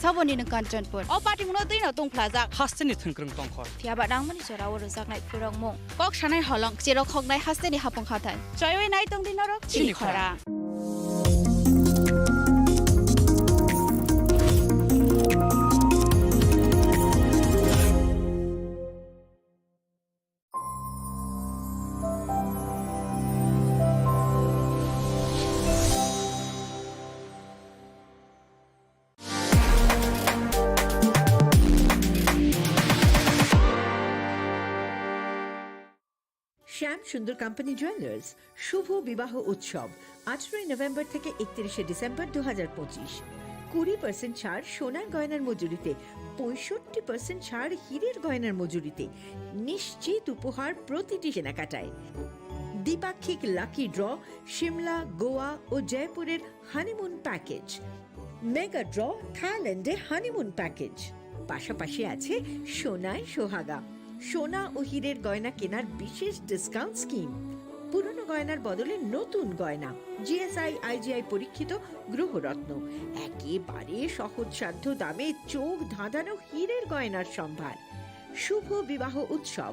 saboni nang Kanchanpur o party muno dei na tong plaza hasteni thengkrang tongkhor thiaba dangmani chora wo rojak nai purong mong kok sanai holong chero khognai hasteni hapong khathan choyoi nai tong din ro chini khara শ্যাম সুন্দর company jewellers শুভ বিবাহ উৎসব 18 November থেকে 31 December 2025 20% ছাড় সোনার গয়নার মজুরিতে 65% ছাড় হীরের গয়নার মজুরিতে নিশ্চিত উপহার প্রতিটি কেনাকাটায় দ্বিপাক্ষিক লাকি ড্র শিমলা গোয়া ও জয়পুরের হানিমুন প্যাকেজ মেগা ড্র থাইল্যান্ডে হানিমুন প্যাকেজ পাশাপাশি আছে সোনায় সোহাগা সোনা ও হীরের গয়না কেনার বিশেষ ডিসকাউন্ট স্কিম পুরনো গয়নার বদলে নতুন গয়না জিএসআই আইজিআই পরীক্ষিত গ্রহরত্ন একেবারে সহজসাধ্য দামে চোখ ধাঁধানো হীরের গয়নার সম্ভার শুভ বিবাহ উৎসব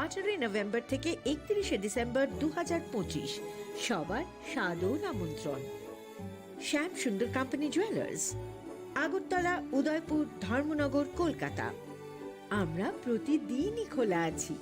18 নভেম্বর থেকে 31 ডিসেম্বর 2025 সবার সাদর আমন্ত্রণ শ্যাম সুন্দর কোম্পানি জুয়েলার্স আগরতলা উদয়পুর ধর্মনগর কলকাতা আমরা প্রতিদিনই খোলা আছি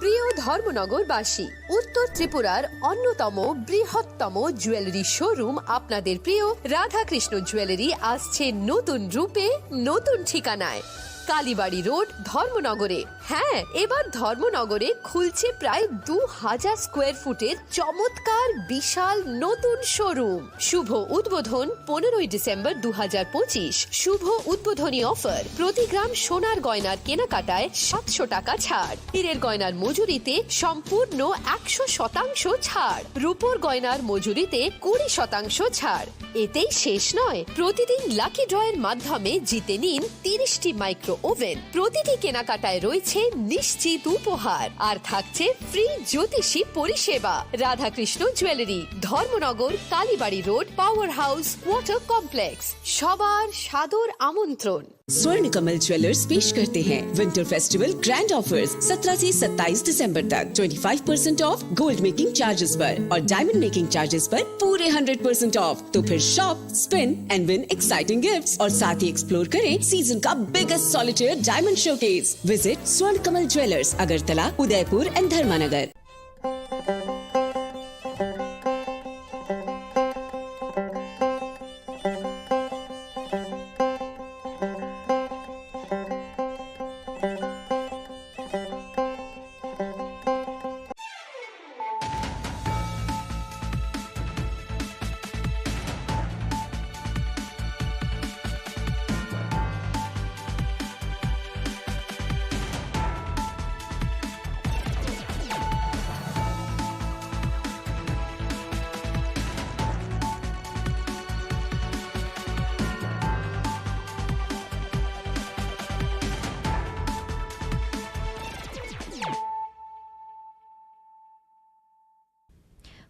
প্রিয় ধর্মনগরবাসী উত্তর ত্রিপুরার অন্যতম বৃহত্তম জুয়েলারি শোরুম আপনাদের প্রিয় রাধাকৃষ্ণ জুয়েলারি আসছে নতুন রূপে নতুন ঠিকানায় কালীবাড়ি রোড ধর্মনগরে হ্যাঁ এবার ধর্মনগরে খুলছে প্রায় 2000 স্কোয়ার ফুটের চমৎকার বিশাল নতুন শোরুম শুভ উদ্বোধন 15 ডিসেম্বর 2025 শুভ উদ্বোধনী অফার প্রতি গ্রাম সোনার গয়নার কেনাকাটায় 700 টাকা ছাড় হীরের গয়নার মজুরিতে সম্পূর্ণ 100% ছাড় রূপোর গয়নার মজুরিতে 20% ছাড় এতেই শেষ নয় প্রতিদিন লাকি ড্রয়ের মাধ্যমে জিতে নিন 30টি মাইক্রো ওভেন প্রতিটি কেনাকাটায় রয়েছে নিশ্চিত উপহার আর থাকছে ফ্রি জ্যোতিষী পরিষেবা Radhakrishna jewellery Dharmanagar Kalibari road power house water complex সবার সাদর আমন্ত্রণ स्वर्ण कमल ज्वेलर्स पेश करते हैं विंटर फेस्टिवल ग्रैंड ऑफर्स 17 से 27 दिसंबर तक 25% ऑफ गोल्ड मेकिंग चार्जेस पर और डायमंड मेकिंग चार्जेस पर पूरे 100% ऑफ तो फिर shop spin and win exciting gifts और साथ ही एक्सप्लोर करें सीजन का biggest solitaire diamond showcase visit Swarna Kamal jewellers Agartala Udaipur and Dharmanagar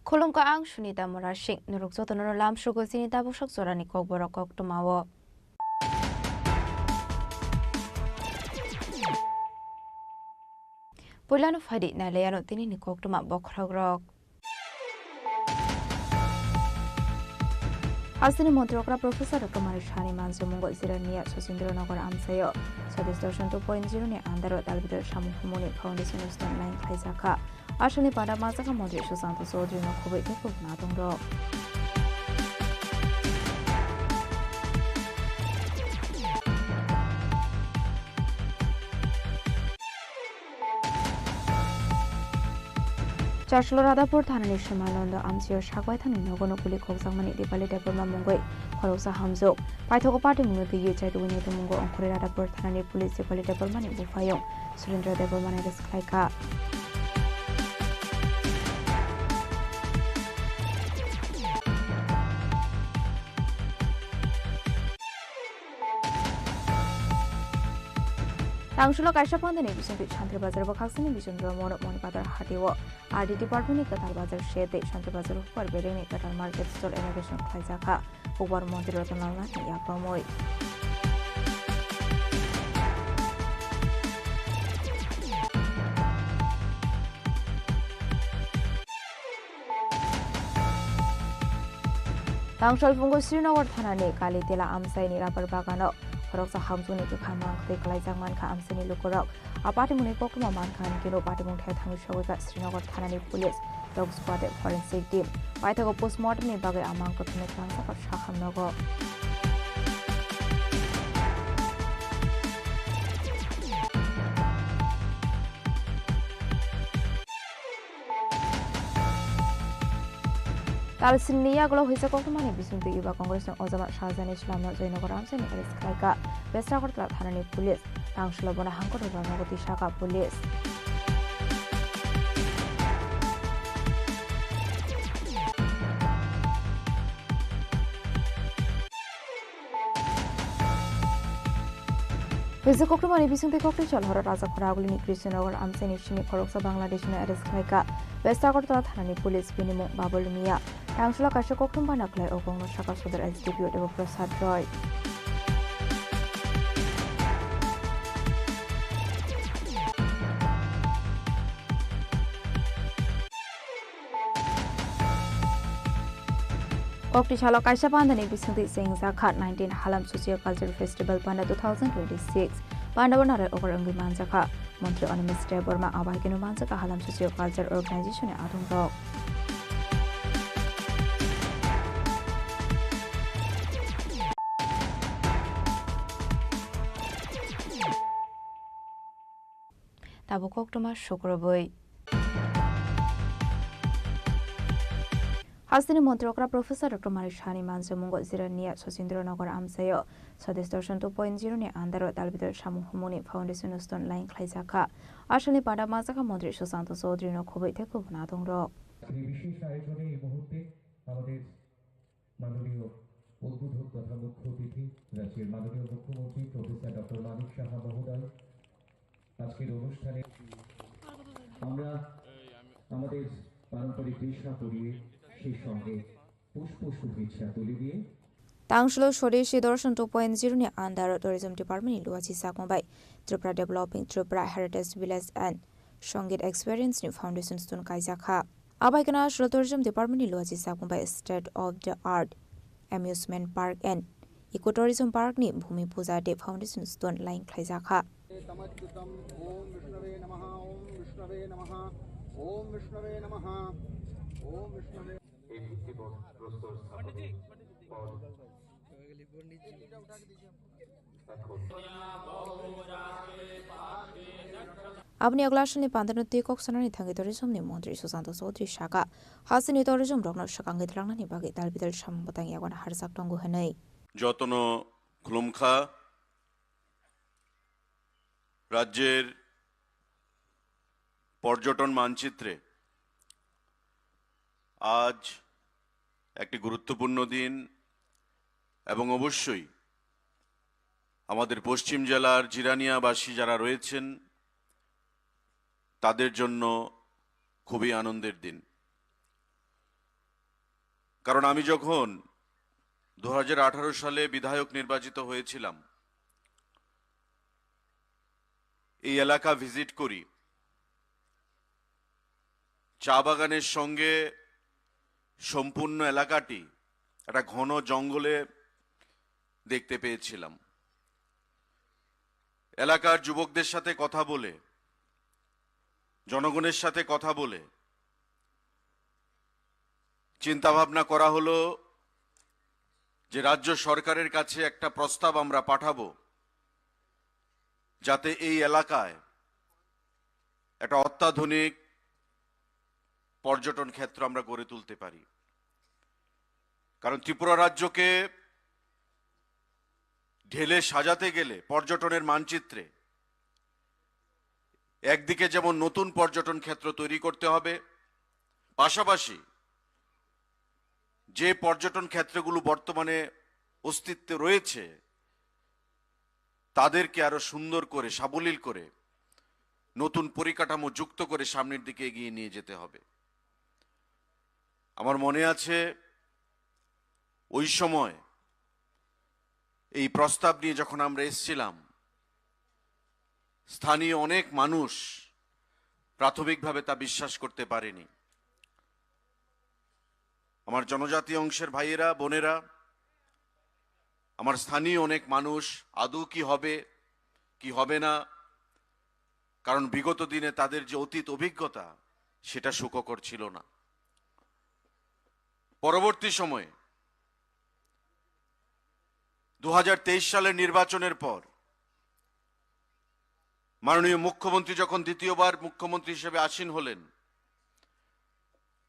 Kolong ka ang sunita morashing nurukso tono lam shugo sinita bushok sorani kok borok kok tumawo. Pulano fadi na leyano tini ni kok tuma bokragrok. Asini montrokra Profesor Kamari Shani Manso Mungo Zirania Sosindronogor Amsayo Sodis Dorshan 2.0 ni Andaro Dalbidor Shamu Humoni Foundation of Stone Line Kaisaka Ashani pada masa ka Modri Susanto Sodri no Kuwait ko na tongro Charshlo Radapur Thanani Shimalonda Amsio Shagwai Thani Nogono Kuli Koksangmani Dipali Deporma Mungoi Khorosa Hamzo Paithoko Party Mungo Gi Chai to Winnie Mungo on Kuri Radapur Thanani Police Dipali Depormani Bufayong Surendra Depormani Resklaika Tangshula Kaisha Pandani Bisunti Shantri Bazar Bakaksani Bisundra Mono Monipadar Hatiwo RD Department Katal Bazar Shede Shantri Bazar Upar Bedeni Katal Market Store Innovation Kaizaka Ubar Monti Rotanalna Yapamoy Tangshal Fungo Srinagar Thanani Kali Tila Amsai Nirapar Bagano Horoksa Hamsuni Tukhamang Teklai Jangman Ka Amsani Lukorok Apati Muni Pokuma Mankan Kilo Patimung Thangu Shawika Srinagar Thanani Police Dog Squad Forensic Team Paitago Postmortem ni Bagai Amang Kotunek Langsa Par Shaham Nogo Talsinia Glo Hisa Kokumani Bisunti Iba Congress Ozama Shazan Islam Zainogor Amsani Eris Kaika Westagor Thanani Police Tangshlabona Hanko Nogoti Shaka Police Hisa Kokumani Bisunti Kokrichal Hora Raza Koragulini Krishnagor Amsani Shini Koroksa Bangladesh Eris Kaika Westagor Thanani Police Binimu Babulmia Tangshula Kasha Kokumba Naklai Ogong Shaka Sudar SDPO Devo Prasad Roy Kokti Chala Kaisha Pandani Bisunti Singh Zakhat 19 Halam Socio-Cultural Festival Panda 2026 Pandavanare over Angi Manzaka Montri on Mr. Burma Abakinu Manzaka Halam Socio-Cultural Organization Adung Rock Tabukok Toma Shukroboy Hasini Montrokra Professor Dr. Marishani Mansumungo Zirania Sosindro Nagor Amsayo Sades Dorshan 2.0 ni Andaro Dalbidor Shamu Humuni Foundation Stone Line Klaizaka Ashani Pada Mazaka Mondri Susanto Sodrino Kobe Teku Nadong Rock বিশেষ আয়োজনে এই মুহূর্তে আমাদের মাননীয় উদ্বোধক তথা মুখ্য অতিথি রাজ্যের মাননীয় মুখ্যমন্ত্রী প্রফেসর ডক্টর মানিক সাহা মহোদয় আজকের অনুষ্ঠানে আমরা আমাদের পারম্পরিক দৃষ্টা পরিয়ে সেই সঙ্গে পুষ্প শুভেচ্ছা তুলে দিয়ে Tangshlo Shodeshi Dorshan 2.0 ni Andaro Tourism Department ni Luachi Sakmbai Tripura Developing Tripura Heritage Village and Shongit Experience ni Foundation Stone Kaizaka Abaikana Shlo Tourism Department ni Luachi Sakmbai State of the Art Amusement Park and Ecotourism Park ni Bhumi Puja De Foundation Stone Line Kaizaka तमच्युतम ओम विष्णवे नमः ओम विष्णवे नमः ओम विष्णवे नमः ओम विष्णवे Abni Aglashani Pandanuti Koksanani Tangi Tourism ni Mondri Susanto Sodri Shaka Hasini Tourism Rogno Shakangi Trangani Bagi Dalbidal Shambotang Yawan Harsak Tongu Hanai যতনো খুলুমখা রাজ্যের পর্যটন মানচিত্রে আজ একটি গুরুত্বপূর্ণ দিন এবং অবশ্যই আমাদের পশ্চিম জেলার জিরানিয়াবাসী যারা রয়েছেন তাদের জন্য খুবই আনন্দের দিন কারণ আমি যখন 2018 সালে বিধায়ক নির্বাচিত হয়েছিলাম এই এলাকা ভিজিট করি চা বাগানের সঙ্গে সম্পূর্ণ এলাকাটি একটা ঘন জঙ্গলে দেখতে পেয়েছিলাম এলাকার যুবকদের সাথে কথা বলে জনগণের সাথে কথা বলে চিন্তা ভাবনা করা হলো যে রাজ্য সরকারের কাছে একটা প্রস্তাব আমরা পাঠাবো যাতে এই এলাকায় একটা অত্যাধুনিক পর্যটন ক্ষেত্র আমরা গড়ে তুলতে পারি কারণ ত্রিপুরা রাজ্যকে ঢেলে সাজাতে গেলে পর্যটনের মানচিত্রে একদিকে যেমন নতুন পর্যটন ক্ষেত্র তৈরি করতে হবে পাশাপাশি যে পর্যটন ক্ষেত্রগুলো বর্তমানে অস্তিত্বে রয়েছে তাদেরকে আরো সুন্দর করে সাবলীল করে নতুন পরিকাঠামো যুক্ত করে সামনের দিকে এগিয়ে নিয়ে যেতে হবে। আমার মনে আছে ওই সময় এই প্রস্তাব নিয়ে যখন আমরা এসেছিলাম, স্থানীয় অনেক মানুষ প্রাথমিকভাবে তা বিশ্বাস করতে পারেনি। আমার জনজাতি অংশের ভাইয়েরা বোনেরা, আমার স্থানীয় অনেক মানুষ আদৌ কি হবে কি হবে না, কারণ বিগত দিনে তাদের যে অতীত অভিজ্ঞতা সেটা সুখকর ছিল না। পরবর্তী সময়ে 2023 সালের নির্বাচনের পর মাননীয় মুখ্যমন্ত্রী যখন দ্বিতীয়বার মুখ্যমন্ত্রী হিসেবে আসীন হলেন,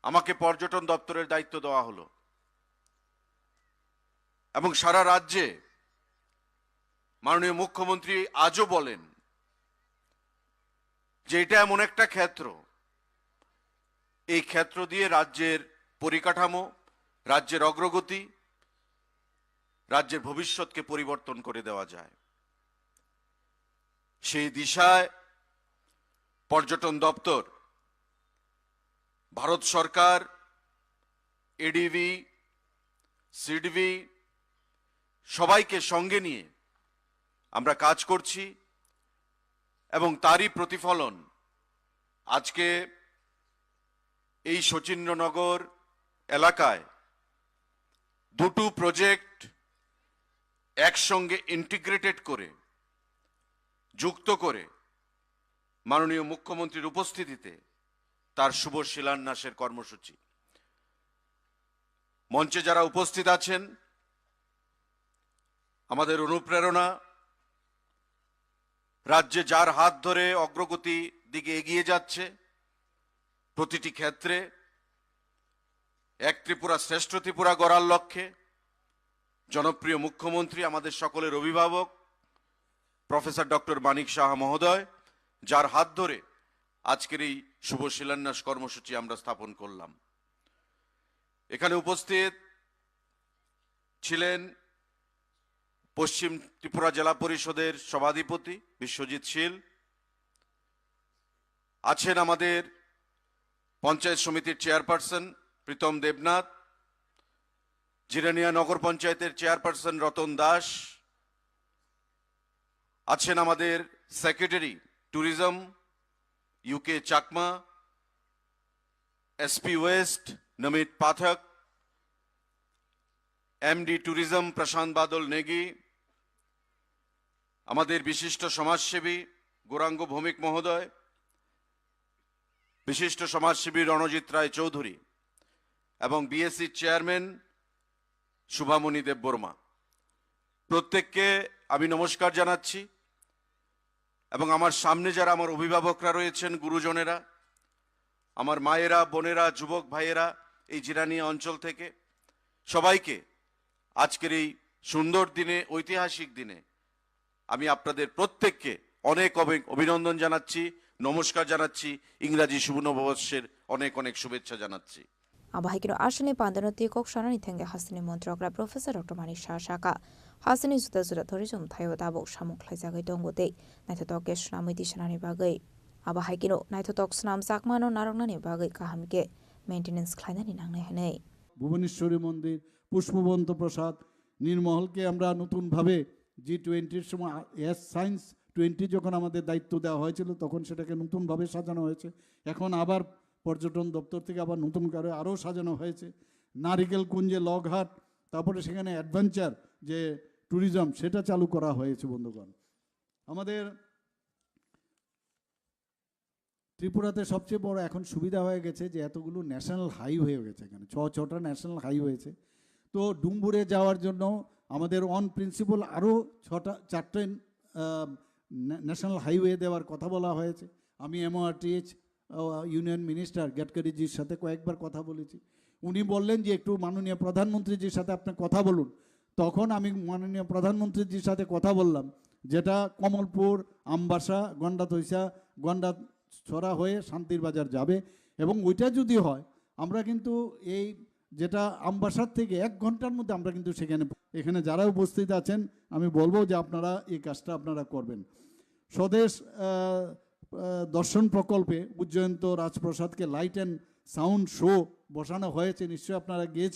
আমাকে পর্যটন দপ্তরের দায়িত্ব দেওয়া হলো এবং সারা রাজ্যে মাননীয় মুখ্যমন্ত্রী আজও বলেন যে এটা এমন একটা ক্ষেত্র, এই ক্ষেত্র দিয়ে রাজ্যের পরিকাঠামো, রাজ্যের অগ্রগতি, রাজ্যের ভবিষ্যৎকে পরিবর্তন করে দেওয়া যায়। সেই দিশায় পর্যটন দপ্তর, ভারত সরকার, এডিভি, সিডভি সবাইকে সঙ্গে নিয়ে আমরা কাজ করছি এবং তারই প্রতিফলন আজকে এই শচীন্দ্রনগর এলাকায় দুটো প্রজেক্ট একসঙ্গে ইন্টিগ্রেটেড করে যুক্ত করে মাননীয় মুখ্যমন্ত্রীর উপস্থিতিতে তার শুভ শিলান্যাসের কর্মসূচি। মঞ্চে যারা উপস্থিত আছেন, আমাদের অনুপ্রেরণা, রাজ্যে যার হাত ধরে অগ্রগতি দিকে এগিয়ে যাচ্ছে প্রতিটি ক্ষেত্রে, এক ত্রিপুরা শ্রেষ্ঠ ত্রিপুরা গড়ার লক্ষ্যে জনপ্রিয় মুখ্যমন্ত্রী, আমাদের সকলের অভিভাবক প্রফেসর ডক্টর মানিক সাহা মহোদয়, যার হাত ধরে আজকের এই শুভ শিলান্যাস কর্মসূচি আমরা স্থাপন করলাম। এখানে উপস্থিত ছিলেন পশ্চিম ত্রিপুরা জেলা পরিষদের সভাধিপতি বিশ্বজিৎ শীল, আছেন আমাদের পঞ্চায়েত সমিতির চেয়ারপারসন প্রীতম দেবনাথ, জিরানিয়া নগর পঞ্চায়েতের চেয়ারপারসন রতন দাস, আছেন আমাদের secretary tourism UK Chakma, SP west Namit Pathak, MD tourism Prashant Badal Negi, আমাদের বিশিষ্ট সমাজসেবী গৌরাঙ্গ ভৌমিক মহোদয়, বিশিষ্ট সমাজসেবী রণজিৎ রায় চৌধুরী এবং বিএসসি চেয়ারম্যান শুভামণি দেববর্মা, প্রত্যেককে আমি নমস্কার জানাচ্ছি। এবং আমার সামনে যারা আমার অভিভাবকরা রয়েছেন, গুরুজনেরা, আমার মায়েরা, বোনেরা, যুবক ভাইয়েরা এই জিরানিয়া অঞ্চল থেকে, সবাইকে আজকের এই সুন্দর দিনে, ঐতিহাসিক দিনে আমি আপনাদের প্রত্যেককে অনেক অভিনন্দন জানাচ্ছি, নমস্কার জানাচ্ছি, ইংরাজি শুভ নববর্ষের অনেক অনেক শুভেচ্ছা জানাচ্ছি। Abahikino Ashani Pandanoti Kok Shanani Tenge Hasini Montrogra Professor Dr. Manish Shaka Hasini Zuda Tourism Tayo Dabo Shamuk Lazagai Dongote Naitotok Shnamiti Shanani Bagai Abahikino Naitotok Snam Sakmano Narangani Bagai Kahamke Maintenance Kleinani Nangne Bhubaneshwari মন্দির, পুষ্পবন্ত প্রসাদ, নীরমহলকে আমরা নতুনভাবে G20 সময় science 20 যখন আমাদের দায়িত্ব দেওয়া হয়েছিল তখন সেটাকে নতুনভাবে সাজানো হয়েছে। এখন আবার পর্যটন দপ্তর থেকে আবার নতুন করে আরও সাজানো হয়েছে। নারিকেল কুঞ্জে লগঘাট, তারপরে সেখানে অ্যাডভেঞ্চার যে ট্যুরিজম সেটা চালু করা হয়েছে। বন্ধুগণ, আমাদের ত্রিপুরাতে সবচেয়ে বড় এখন সুবিধা হয়ে গেছে যে এতগুলো ন্যাশনাল হাইওয়ে হয়ে গেছে, এখানে ছটা ন্যাশনাল হাইওয়ে হয়েছে। তো ডুম্বুরে যাওয়ার জন্য আমাদের অন প্রিন্সিপাল আরও 4টে ন্যাশনাল হাইওয়ে দেওয়ার কথা বলা হয়েছে। আমি MORTH ইউনিয়ন মিনিস্টার গডকারিজির সাথে কয়েকবার কথা বলেছি। উনি বললেন যে একটু মাননীয় প্রধানমন্ত্রীজির সাথে আপনি কথা বলুন। তখন আমি মাননীয় প্রধানমন্ত্রীজির সাথে কথা বললাম, যেটা কমলপুর, আমবাসা, গন্ডাতৈসা, গন্ডাছড়া হয়ে শান্তির বাজার যাবে। এবং ওইটা যদি হয় আমরা কিন্তু এই যেটা আমবাসার থেকে 1 ঘন্টার মধ্যে আমরা কিন্তু এখানে যারা উপস্থিত আছেন আমি বলবো যে আপনারা এই কাজটা আপনারা করবেন। স্বদেশ দর্শন প্রকল্পে উজ্জয়ন্ত রাজপ্রাসাদকে লাইট অ্যান্ড সাউন্ড শো বসানো হয়েছে, নিশ্চয়ই আপনারা গিয়েছেন।